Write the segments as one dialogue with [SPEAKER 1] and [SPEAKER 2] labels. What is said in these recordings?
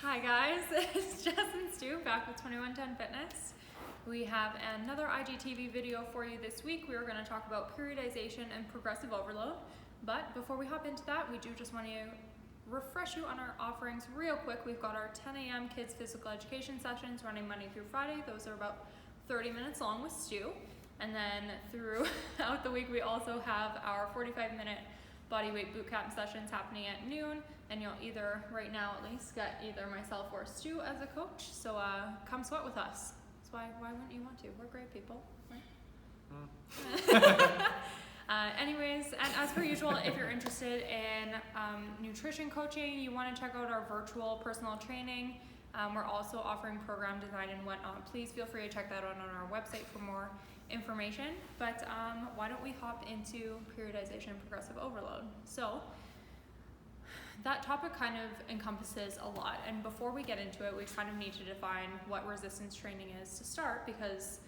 [SPEAKER 1] Hi guys, it's Jhes and Stu back with 2110 Fitness. We have another IGTV video for you this week. We are going to talk about periodization and progressive overload. But before we hop into that, we do just want to refresh you on our offerings real quick. We've got our 10 a.m. kids physical education sessions running Monday through Friday. Those are about 30 minutes long with Stu. And then throughout the week, we also have our 45-minute body weight boot camp sessions happening at noon, and you'll either, right now at least, get either myself or Stu as a coach. So come sweat with us. So why wouldn't you want to? We're great people, right? Anyways, and as per usual, if you're interested in nutrition coaching, you want to check out our virtual personal training. We're also offering program design and whatnot. Please feel free to check that out on our website for more information. But why don't we hop into periodization and progressive overload? So that topic kind of encompasses a lot, and before we get into it, we kind of need to define what resistance training is to start, because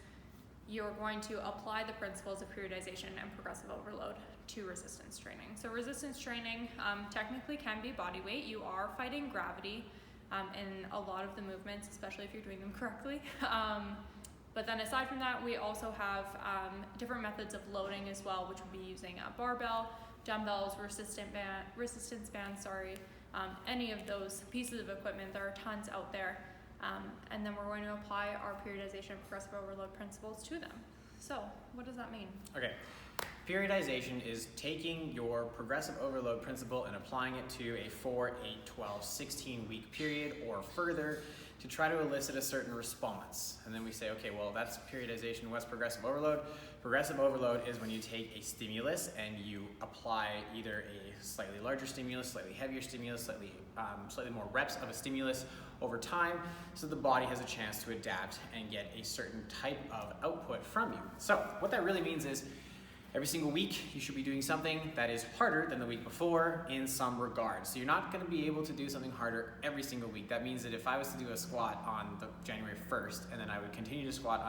[SPEAKER 1] you're going to apply the principles of periodization and progressive overload to resistance training. So resistance training technically can be body weight. You are fighting gravity in a lot of the movements, especially if you're doing them correctly. But then aside from that, we also have different methods of loading as well, which would be using a barbell, dumbbells, resistance bands, any of those pieces of equipment. There are tons out there. And then we're going to apply our periodization and progressive overload principles to them. So what does that mean?
[SPEAKER 2] Okay. Periodization is taking your progressive overload principle and applying it to a 4, 8, 12, 16-week period or further to try to elicit a certain response. And then we say, okay, well, that's periodization. What's progressive overload? Progressive overload is when you take a stimulus and you apply either a slightly larger stimulus, slightly heavier stimulus, slightly more reps of a stimulus over time, so the body has a chance to adapt and get a certain type of output from you. So what that really means is every single week you should be doing something that is harder than the week before in some regard. So you're not going to be able to do something harder every single week. That means that if I was to do a squat on January 1st and then I would continue to squat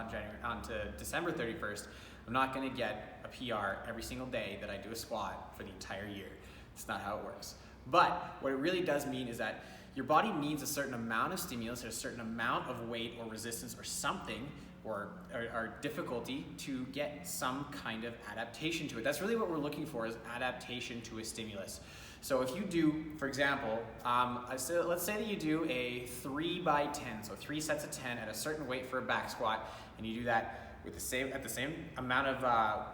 [SPEAKER 2] on to December 31st, I'm not going to get a PR every single day that I do a squat for the entire year. It's not how it works. But what it really does mean is that your body needs a certain amount of stimulus or a certain amount of weight or resistance or something or difficulty to get some kind of adaptation to it. That's really what we're looking for, is adaptation to a stimulus. So if you do, for example, let's say that you do a 3x10, so 3 sets of 10 at a certain weight for a back squat, and you do that with at the same amount of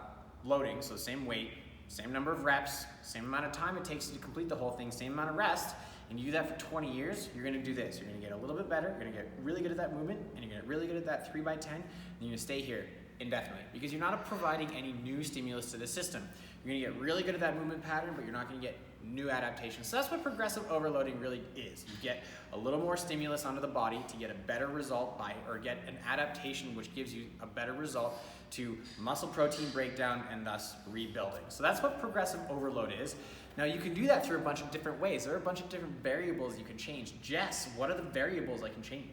[SPEAKER 2] loading, so same weight, same number of reps, same amount of time it takes to complete the whole thing, same amount of rest, and you do that for 20 years, you're gonna do this. You're gonna get a little bit better, you're gonna get really good at that movement, and you're gonna get really good at that 3x10, and you're gonna stay here indefinitely, because you're not providing any new stimulus to the system. You're gonna get really good at that movement pattern, but you're not gonna get new adaptation. So that's what progressive overloading really is. You get a little more stimulus onto the body to get a better result or get an adaptation which gives you a better result to muscle protein breakdown and thus rebuilding. So that's what progressive overload is. Now you can do that through a bunch of different ways. There are a bunch of different variables you can change. Jess, what are the variables I can change?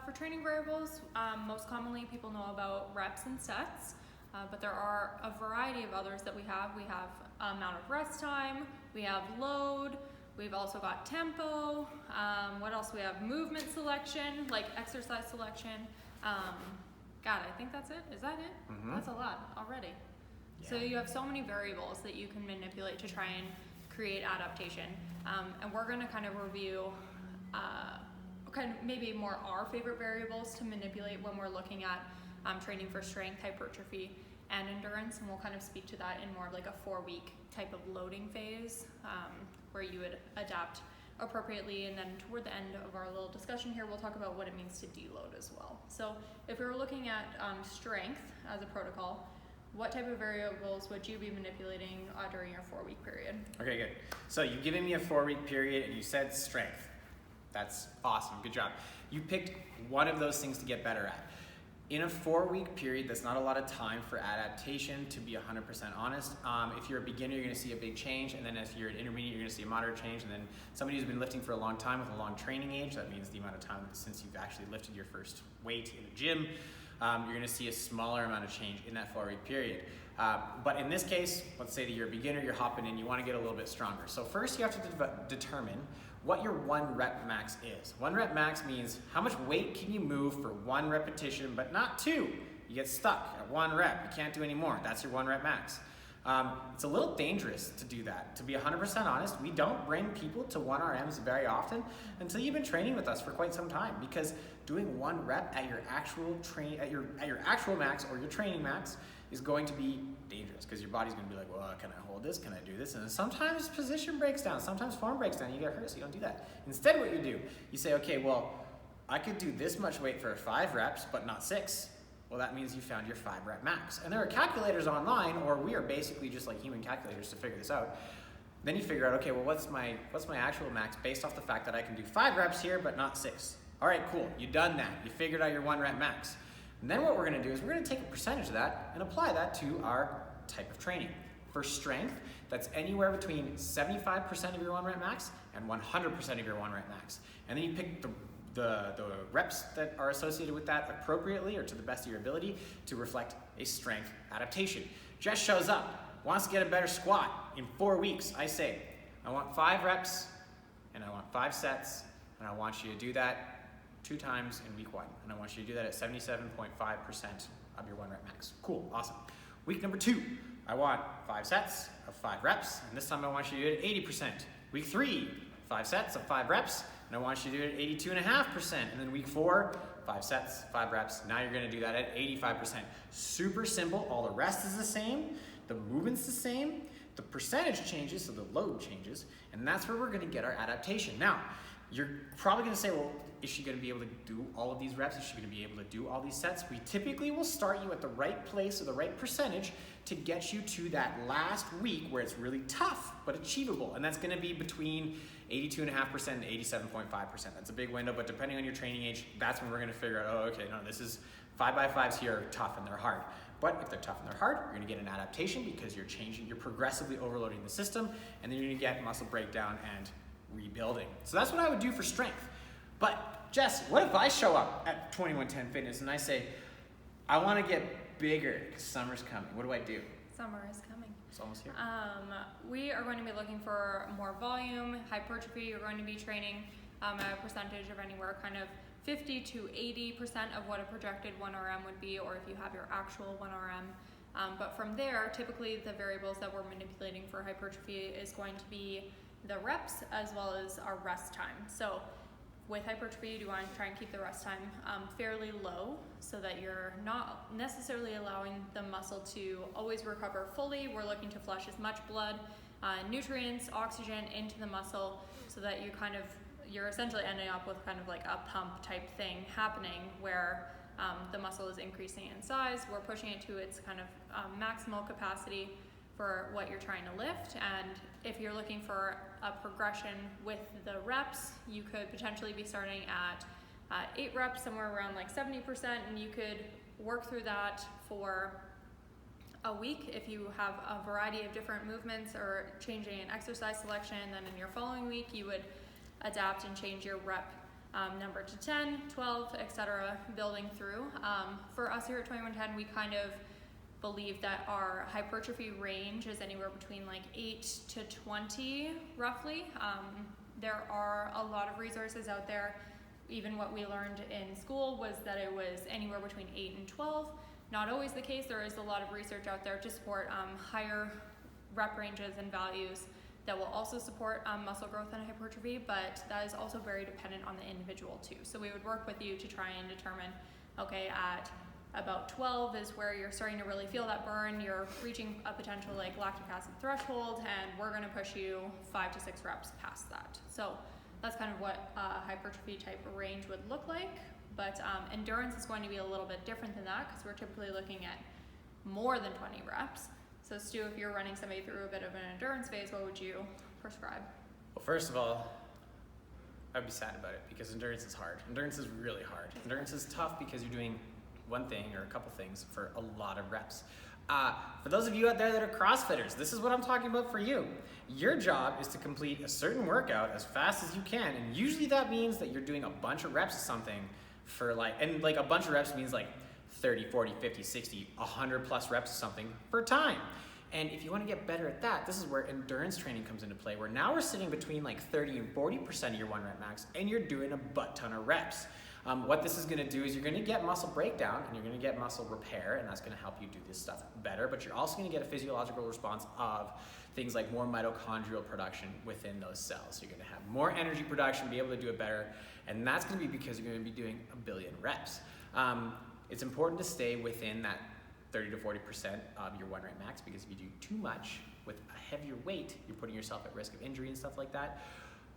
[SPEAKER 1] For training variables, most commonly people know about reps and sets, but there are a variety of others that we have. We have amount of rest time, we have load, we've also got tempo, what else? We have movement selection, like exercise selection. God, I think that's it. Is that it? Mm-hmm. That's a lot already. Yeah. So you have so many variables that you can manipulate to try and create adaptation. And we're going to kind of review maybe more our favorite variables to manipulate when we're looking at training for strength, hypertrophy, and endurance. And we'll kind of speak to that in more of like a 4-week type of loading phase where you would adapt appropriately. And then toward the end of our little discussion here, we'll talk about what it means to deload as well. So if we were looking at strength as a protocol, what type of variables would you be manipulating during your 4-week period? Okay,
[SPEAKER 2] good. So you've given me a 4-week period and you said strength. That's awesome, good job. You picked one of those things to get better at. In a 4-week period, that's not a lot of time for adaptation, to be 100% honest. If you're a beginner, you're gonna see a big change, and then if you're an intermediate, you're gonna see a moderate change, and then somebody who's been lifting for a long time with a long training age, that means the amount of time since you've actually lifted your first weight in a gym, you're gonna see a smaller amount of change in that 4-week period. But in this case, let's say that you're a beginner, you're hopping in, you wanna get a little bit stronger. So first you have to determine what your 1 rep max is. 1 rep max means how much weight can you move for 1 repetition, but not 2. You get stuck at 1 rep, you can't do any more. That's your 1 rep max. It's a little dangerous to do that. To be 100% honest, we don't bring people to 1 RMs very often until you've been training with us for quite some time, because doing 1 rep at your actual max or your training max is going to be dangerous, because your body's going to be like, well, can I hold this? Can I do this? And sometimes position breaks down, sometimes form breaks down, you get hurt, so you don't do that. Instead, what you do, you say, okay, well, I could do this much weight for 5 reps, but not 6. Well, that means you found your 5 rep max. And there are calculators online, or we are basically just like human calculators to figure this out. Then you figure out, okay, well, what's my actual max based off the fact that I can do 5 reps here, but not 6. All right, cool, you've done that. You figured out your 1 rep max. And then what we're gonna do is we're gonna take a percentage of that and apply that to our type of training. For strength, that's anywhere between 75% of your 1 rep max and 100% of your 1 rep max. And then you pick the reps that are associated with that appropriately or to the best of your ability to reflect a strength adaptation. Jess shows up, wants to get a better squat. In 4 weeks, I say, I want 5 reps and I want 5 sets, and I want you to do that 2 times in week 1. And I want you to do that at 77.5% of your 1 rep max. Cool, awesome. Week number 2, I want 5 sets of 5 reps, and this time I want you to do it at 80%. Week 3, 5 sets of 5 reps, and I want you to do it at 82.5%. And then week 4, 5 sets, 5 reps. Now you're gonna do that at 85%. Super simple, all the rest is the same, the movement's the same, the percentage changes, so the load changes, and that's where we're gonna get our adaptation. Now, you're probably gonna say, well, is she gonna be able to do all of these reps? Is she gonna be able to do all these sets? We typically will start you at the right place or the right percentage to get you to that last week where it's really tough, but achievable. And that's gonna be between 82.5% and 87.5%. That's a big window, but depending on your training age, that's when we're gonna figure out, oh, okay, no, this is 5x5s here are tough and they're hard. But if they're tough and they're hard, you're gonna get an adaptation because you're progressively overloading the system, and then you're gonna get muscle breakdown and rebuilding. So that's what I would do for strength. But Jess, what if I show up at 2110 Fitness and I say, I wanna get bigger because summer's coming. What do I do?
[SPEAKER 1] Summer is coming.
[SPEAKER 2] It's almost here.
[SPEAKER 1] We are going to be looking for more volume, hypertrophy. You're going to be training at a percentage of anywhere kind of 50 to 80% of what a projected 1RM would be, or if you have your actual 1RM. But from there, typically the variables that we're manipulating for hypertrophy is going to be the reps as well as our rest time. So with hypertrophy, you want to try and keep the rest time fairly low so that you're not necessarily allowing the muscle to always recover fully. We're looking to flush as much blood, nutrients, oxygen into the muscle so that you're essentially ending up with kind of like a pump type thing happening where the muscle is increasing in size. We're pushing it to its kind of maximal capacity for what you're trying to lift. And if you're looking for a progression with the reps, you could potentially be starting at 8 reps, somewhere around like 70%, and you could work through that for a week if you have a variety of different movements or changing an exercise selection. Then in your following week, you would adapt and change your rep number to 10, 12, etc., building through. For us here at 2110, we kind of believe that our hypertrophy range is anywhere between like 8 to 20 roughly. There are a lot of resources out there. Even what we learned in school was that it was anywhere between 8 and 12. Not always the case. There is a lot of research out there to support higher rep ranges and values that will also support muscle growth and hypertrophy, but that is also very dependent on the individual too. So we would work with you to try and determine, okay, at about 12 is where you're starting to really feel that burn, you're reaching a potential like lactic acid threshold, and we're gonna push you 5 to 6 reps past that. So that's kind of what hypertrophy type of range would look like, but endurance is going to be a little bit different than that because we're typically looking at more than 20 reps. So Stu, if you're running somebody through a bit of an endurance phase, what would you prescribe?
[SPEAKER 2] Well, first of all, I'd be sad about it because endurance is hard. Endurance is really hard. Endurance is tough because you're doing one thing or a couple things for a lot of reps. For those of you out there that are CrossFitters, this is what I'm talking about for you. Your job is to complete a certain workout as fast as you can, and usually that means that you're doing a bunch of reps of something for and a bunch of reps means like 30, 40, 50, 60, 100 plus reps of something for time. And if you want to get better at that, this is where endurance training comes into play, where now we're sitting between like 30 and 40% of your 1 rep max, and you're doing a butt ton of reps. What this is going to do is you're going to get muscle breakdown and you're going to get muscle repair, and that's going to help you do this stuff better, but you're also going to get a physiological response of things like more mitochondrial production within those cells. You're going to have more energy production, be able to do it better, and that's going to be because you're going to be doing a billion reps. It's important to stay within that 30 to 40% of your 1 rep max, because if you do too much with a heavier weight, you're putting yourself at risk of injury and stuff like that.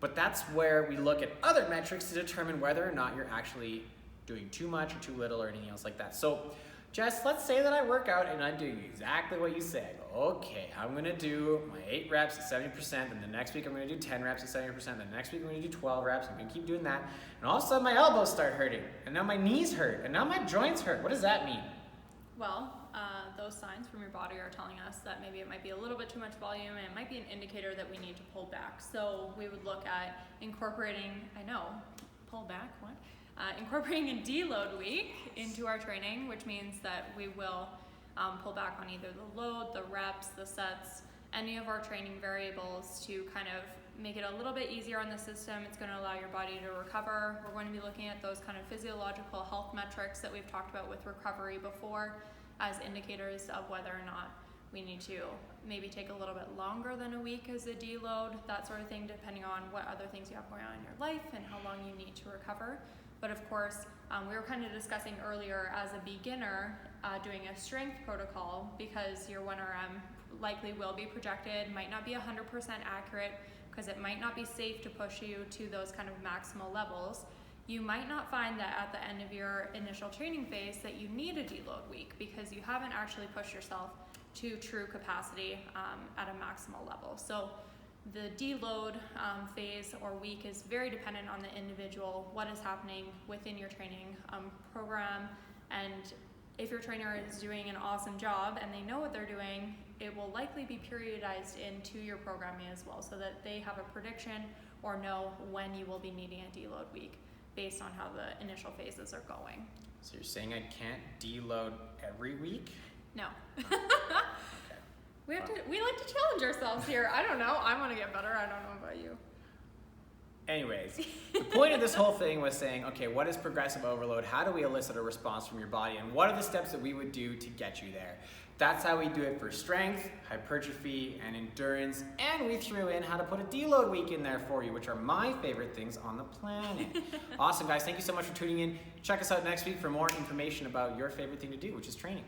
[SPEAKER 2] But that's where we look at other metrics to determine whether or not you're actually doing too much or too little or anything else like that. So, Jess, let's say that I work out and I'm doing exactly what you said. Okay, I'm gonna do my 8 reps at 70%, and the next week I'm gonna do 10 reps at 70%, the next week I'm gonna do 12 reps, I'm gonna keep doing that, and all of a sudden my elbows start hurting, and now my knees hurt, and now my joints hurt. What does that mean?
[SPEAKER 1] Well, those signs from your body are telling us that maybe it might be a little bit too much volume, and it might be an indicator that we need to pull back. So we would look at incorporating, pull back, what? Incorporating a deload week into our training, which means that we will pull back on either the load, the reps, the sets, any of our training variables to kind of make it a little bit easier on the system. It's going to allow your body to recover. We're going to be looking at those kind of physiological health metrics that we've talked about with recovery before as indicators of whether or not we need to maybe take a little bit longer than a week as a deload, that sort of thing, depending on what other things you have going on in your life and how long you need to recover. But of course, we were kind of discussing earlier as a beginner doing a strength protocol, because your 1RM likely will be projected, might not be 100% accurate, because it might not be safe to push you to those kind of maximal levels. You might not find that at the end of your initial training phase that you need a deload week, because you haven't actually pushed yourself to true capacity at a maximal level. So the deload phase or week is very dependent on the individual, what is happening within your training program, and if your trainer is doing an awesome job and they know what they're doing, it will likely be periodized into your programming as well, so that they have a prediction or know when you will be needing a deload week based on how the initial phases are going.
[SPEAKER 2] So you're saying I can't deload every week?
[SPEAKER 1] No.
[SPEAKER 2] Okay.
[SPEAKER 1] We like to challenge ourselves here. I don't know. I want to get better. I don't know about you.
[SPEAKER 2] Anyways, the point of this whole thing was saying, okay, what is progressive overload? How do we elicit a response from your body? And what are the steps that we would do to get you there? That's how we do it for strength, hypertrophy, and endurance. And we threw in how to put a deload week in there for you, which are my favorite things on the planet. Awesome, guys. Thank you so much for tuning in. Check us out next week for more information about your favorite thing to do, which is training.